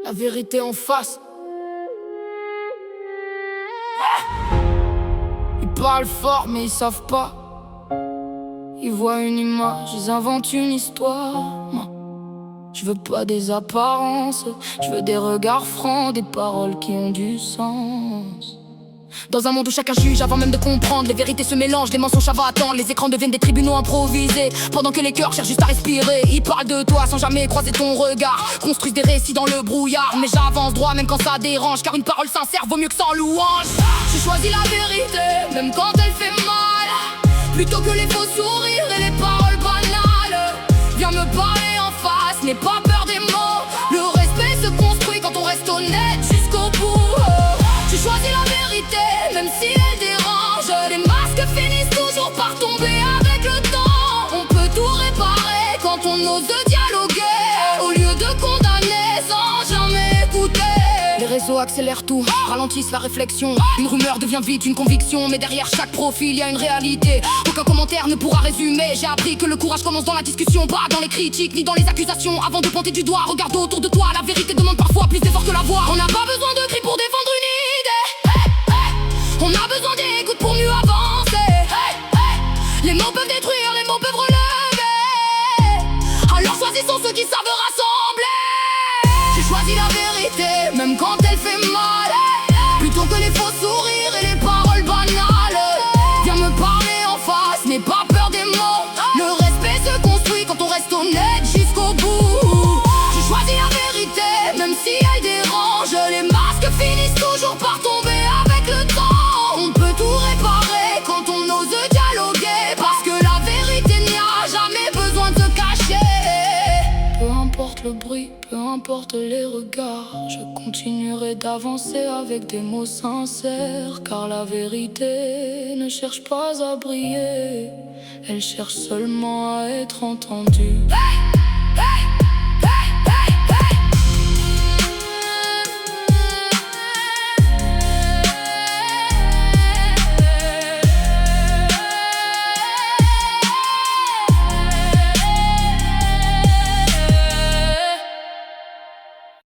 la vérité en face. Ils parlent fort mais ils savent pas. Ils voient une image, ils inventent une histoire. Moi, je veux pas des apparences, je veux des regards francs, des paroles qui ont du sens. Dans un monde où chacun juge avant même de comprendre, les vérités se mélangent, les mensonges savent attendre. Les écrans deviennent des tribunaux improvisés, pendant que les cœurs cherchent juste à respirer. Ils parlent de toi sans jamais croiser ton regard, construisent des récits dans le brouillard. Mais j'avance droit même quand ça dérange, car une parole sincère vaut mieux que sans louange. J'ai choisi la vérité, même quand elle fait mal, plutôt que les faux sourires et les paroles banales. Viens me parler en face, n'aie pas peur des mots. Le respect se construit quand on reste honnête jusqu'au bout. J'ai choisi la vérité, même si elle dérange. Les masques finissent toujours par tomber avec le temps. On peut tout réparer quand on ose dialoguer, au lieu de condamner sans jamais écouter. Les réseaux accélèrent tout, ralentissent la réflexion. Une rumeur devient vite une conviction, mais derrière chaque profil y a une réalité. Aucun commentaire ne pourra résumer. J'ai appris que le courage commence dans la discussion, pas dans les critiques ni dans les accusations. Avant de pointer du doigt, regarde autour de toi. La vérité demande parfois plus d'efforts que la voix. On n'a pas besoin de cris pour défendre une idée. On a besoin d'écoute pour mieux avancer. Les mots peuvent détruire, les mots peuvent relever. Alors choisissons ceux qui savent rassembler. J'ai choisi la vérité, même quand elle fait mal, plutôt que les faux sourires et les paroles banales. Viens me parler en face, n'aie pas peur des mots. Le respect se construit quand on reste honnête jusqu'au bout. J'ai choisi la vérité, même si elle dérange. Les masques finissent toujours par tomber avec le temps. On peut tout réparer quand on ose dialoguer, parce que la vérité n'y a jamais besoin de se cacher. Peu importe le bruit, peu importe les regards, je continuerai d'avancer avec des mots sincères. Car la vérité ne cherche pas à briller, elle cherche seulement à être entendue.